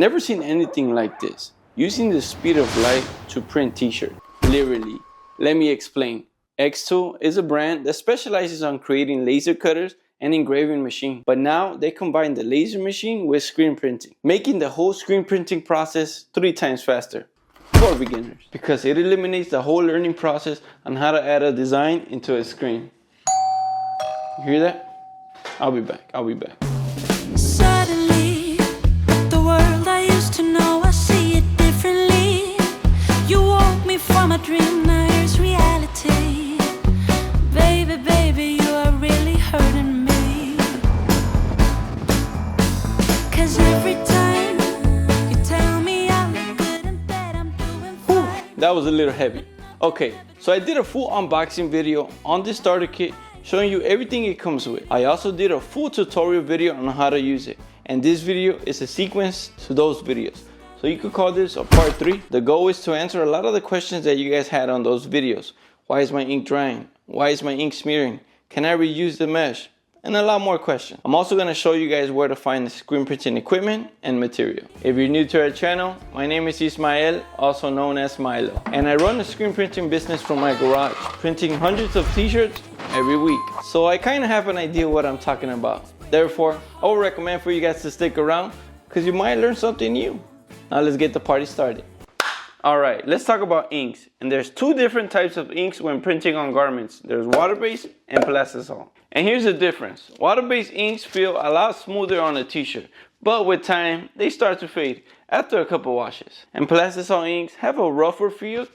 never seen anything like this. Using the speed of light to print t-shirts. Literally. Let me explain. Xtool is a brand that specializes on creating laser cutters and engraving machine. But now they combine the laser machine with screen printing, making the whole screen printing process 3 times faster for beginners, because it eliminates the whole learning process on how to add a design into a screen. You hear that? I'll be back. Suddenly, the world I used to know, I see it differently. You woke me from a dream, now here's reality. Baby, baby, you are really hurting me. 'Cause every time you tell me I look good and that I'm doing fine. That was a little heavy. Okay, so I did a full unboxing video on this starter kit showing you everything it comes with. I also did a full tutorial video on how to use it. And this video is a sequence to those videos. So you could call this a part 3. The goal is to answer a lot of the questions that you guys had on those videos. Why is my ink drying? Why is my ink smearing? Can I reuse the mesh? And a lot more questions. I'm also going to show you guys where to find the screen printing equipment and material. If you're new to our channel, my name is Ismael, also known as Milo. And I run a screen printing business from my garage, printing hundreds of t-shirts every week. So I kind of have an idea what I'm talking about. Therefore, I would recommend for you guys to stick around because you might learn something new. Now let's get the party started. Alright, let's talk about inks. And there's 2 different types of inks when printing on garments. There's water-based and plastisol. And here's the difference. Water-based inks feel a lot smoother on a t-shirt, but with time, they start to fade after a couple washes. And plastisol inks have a rougher feel,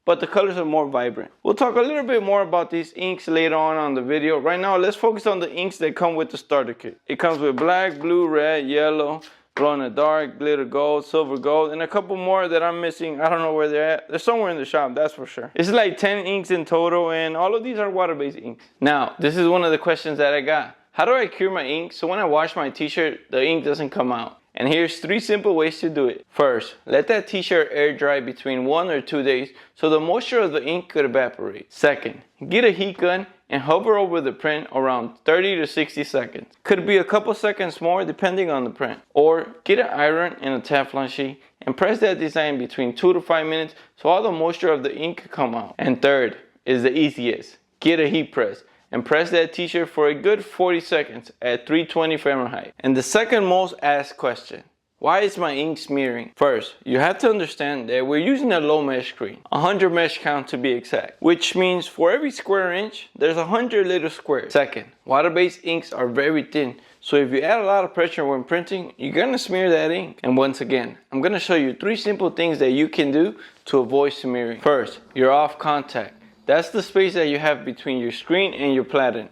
but the colors are more vibrant. We'll talk a little bit more about these inks later on the video. Right now, let's focus on the inks that come with the starter kit. It comes with black, blue, red, yellow, glow in the dark, glitter gold, silver gold, and a couple more that I'm missing. I don't know where they're at. They're somewhere in the shop, that's for sure. It's like 10 inks in total, and all of these are water-based inks. Now, this is one of the questions that I got. How do I cure my ink so when I wash my t-shirt, the ink doesn't come out? And here's 3 simple ways to do it. First, let that t-shirt air dry between 1 or 2 days so the moisture of the ink could evaporate. Second, get a heat gun and hover over the print around 30 to 60 seconds. Could be a couple seconds more depending on the print. Or get an iron and a Teflon sheet and press that design between 2 to 5 minutes so all the moisture of the ink could come out. And third is the easiest. Get a heat press and press that t-shirt for a good 40 seconds at 320 Fahrenheit. And the second most asked question, why is my ink smearing? First, you have to understand that we're using a low mesh screen, 100 mesh count to be exact, which means for every square inch, there's 100 little squares. Second, water-based inks are very thin, so if you add a lot of pressure when printing, you're gonna smear that ink. And once again, I'm gonna show you 3 simple things that you can do to avoid smearing. First, your off contact. That's the space that you have between your screen and your platen.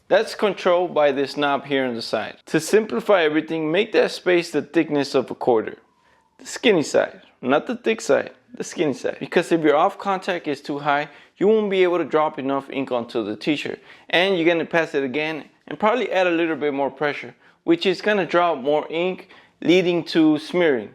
That's controlled by this knob here on the side. To simplify everything, make that space the thickness of a quarter. The skinny side, not the thick side, the skinny side. Because if your off contact is too high, you won't be able to drop enough ink onto the t-shirt. And you're gonna pass it again and probably add a little bit more pressure, which is gonna drop more ink, leading to smearing.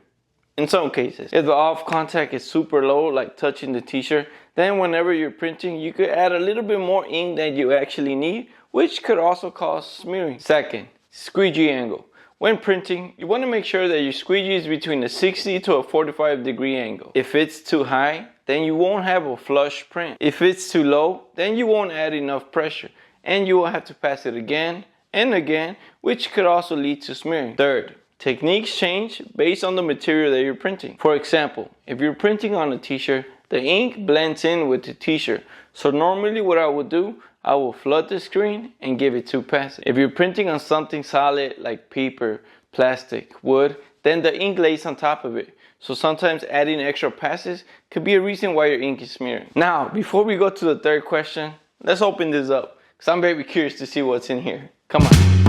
In some cases, if the off contact is super low, like touching the t-shirt, then whenever you're printing, you could add a little bit more ink than you actually need, which could also cause smearing. Second, squeegee angle. When printing, you want to make sure that your squeegee is between a 60 to a 45 degree angle. If it's too high, then you won't have a flush print. If it's too low, then you won't add enough pressure, and you will have to pass it again and again, which could also lead to smearing. Third, techniques change based on the material that you're printing. For example, if you're printing on a t-shirt, the ink blends in with the t-shirt. So normally what I would do, I will flood the screen and give it 2 passes. If you're printing on something solid like paper, plastic, wood, then the ink lays on top of it. So sometimes adding extra passes could be a reason why your ink is smearing. Now, before we go to the third question, let's open this up, because I'm very curious to see what's in here. Come on.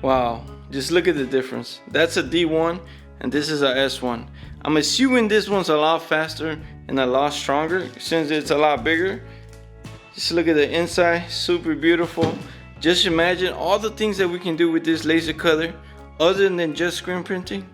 Wow, just look at the difference. That's a D1 and this is a S1. I'm assuming this one's a lot faster and a lot stronger since it's a lot bigger. Just look at the inside, super beautiful. Just imagine all the things that we can do with this laser cutter other than just screen printing.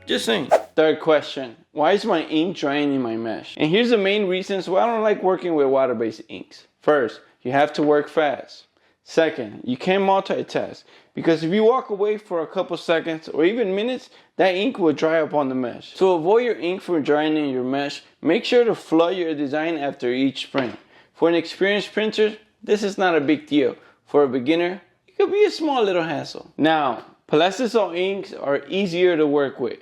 Just saying. Third question, why is my ink drying in my mesh? And here's the main reasons why I don't like working with water-based inks. First, you have to work fast. Second, you can't multitask because if you walk away for a couple seconds or even minutes, that ink will dry up on the mesh. To avoid your ink from drying in your mesh, make sure to flood your design after each print. For an experienced printer, this is not a big deal. For a beginner, it could be a small little hassle. Now, plastisol inks are easier to work with.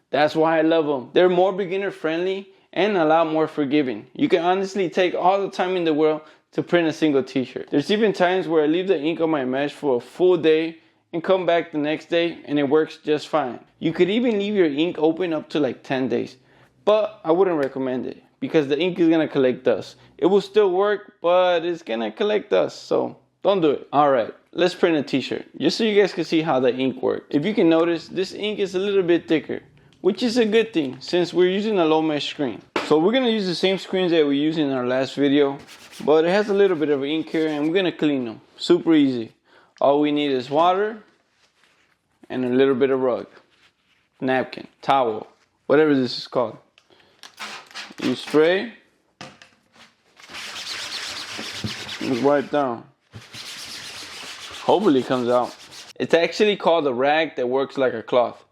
That's why I love them. They're more beginner friendly and a lot more forgiving. You can honestly take all the time in the world to print a single t-shirt. There's even times where I leave the ink on my mesh for a full day and come back the next day and it works just fine. You could even leave your ink open up to like 10 days, but I wouldn't recommend it because the ink is gonna collect dust. It will still work, but it's gonna collect dust, so don't do it. All right, let's print a t-shirt just so you guys can see how the ink works. If you can notice, this ink is a little bit thicker, which is a good thing since we're using a low mesh screen. So we're gonna use the same screens that we used in our last video, but it has a little bit of ink here and we're gonna clean them. Super easy. All we need is water and a little bit of rug, napkin, towel, whatever this is called. You spray, just wipe down. Hopefully it comes out. It's actually called a rag that works like a cloth.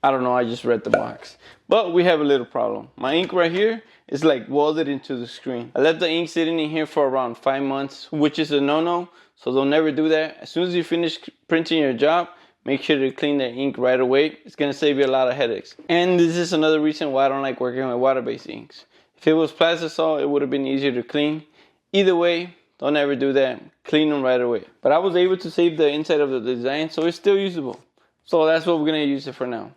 I don't know, I just read the box. But we have a little problem. My ink right here is like welded into the screen. I left the ink sitting in here for around 5 months, which is a no-no, so don't never do that. As soon as you finish printing your job, make sure to clean the ink right away. It's gonna save you a lot of headaches. And this is another reason why I don't like working with water-based inks. If it was plastisol, it would have been easier to clean. Either way, don't ever do that. Clean them right away. But I was able to save the inside of the design, so it's still usable. So that's what we're gonna use it for now.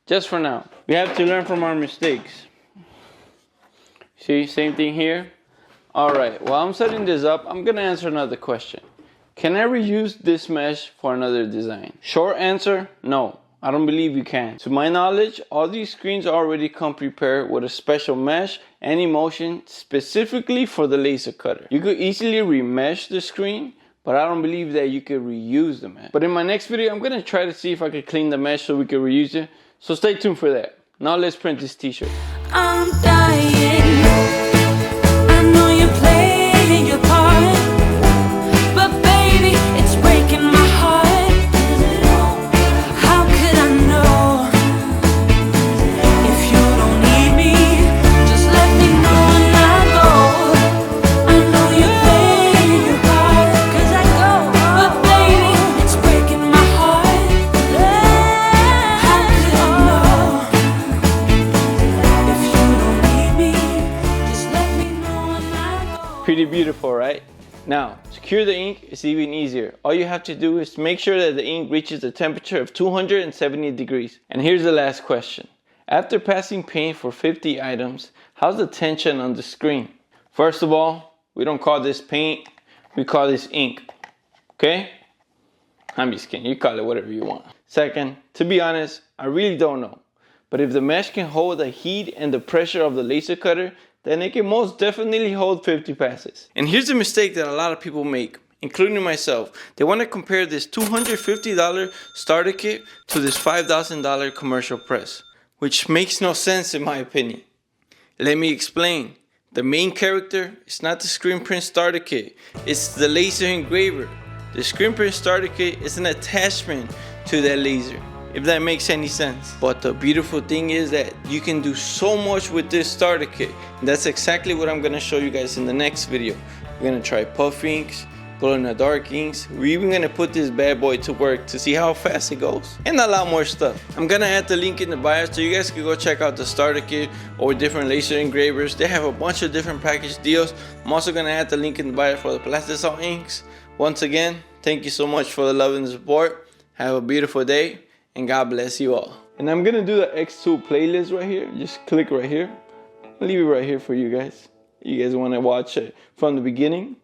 Just for now. We have to learn from our mistakes. See, same thing here. Alright, while I'm setting this up, I'm gonna answer another question. Can I reuse this mesh for another design? Short answer, no. I don't believe you can. To my knowledge, all these screens already come prepared with a special mesh and emulsion specifically for the laser cutter. You could easily remesh the screen, but I don't believe that you could reuse the mesh. But in my next video, I'm gonna try to see if I could clean the mesh so we can reuse it. So stay tuned for that. Now let's print this t-shirt. I'm dying. I know you're playing your part, but baby, it's breaking my heart. How could I know if you don't need me? Just let me know when I go. I know you're playing your part, 'cause I go, but baby, it's breaking my heart. How could I know if you don't need me? Just let me know when I go. Pretty beautiful, right? Now, to cure the ink is even easier. All you have to do is make sure that the ink reaches the temperature of 270 degrees. And here's the last question. After passing paint for 50 items, how's the tension on the screen? First of all, we don't call this paint, we call this ink. Okay? I'm just kidding, you call it whatever you want. Second, to be honest, I really don't know. But if the mesh can hold the heat and the pressure of the laser cutter, then it can most definitely hold 50 passes. And here's the mistake that a lot of people make, including myself. They want to compare this $250 starter kit to this $5,000 commercial press, which makes no sense in my opinion. Let me explain. The main character is not the screen print starter kit, it's the laser engraver. The screen print starter kit is an attachment to that laser, if that makes any sense. But the beautiful thing is that you can do so much with this starter kit. And that's exactly what I'm gonna show you guys in the next video. We're gonna try puff inks, glow in the dark inks. We're even gonna put this bad boy to work to see how fast it goes, and a lot more stuff. I'm gonna add the link in the bio so you guys can go check out the starter kit or different laser engravers. They have a bunch of different package deals. I'm also gonna add the link in the bio for the plastisol inks. Once again, thank you so much for the love and the support. Have a beautiful day, and God bless you all. And I'm gonna do the Xtool playlist right here. Just click right here. I'll leave it right here for you guys. You guys wanna watch it from the beginning.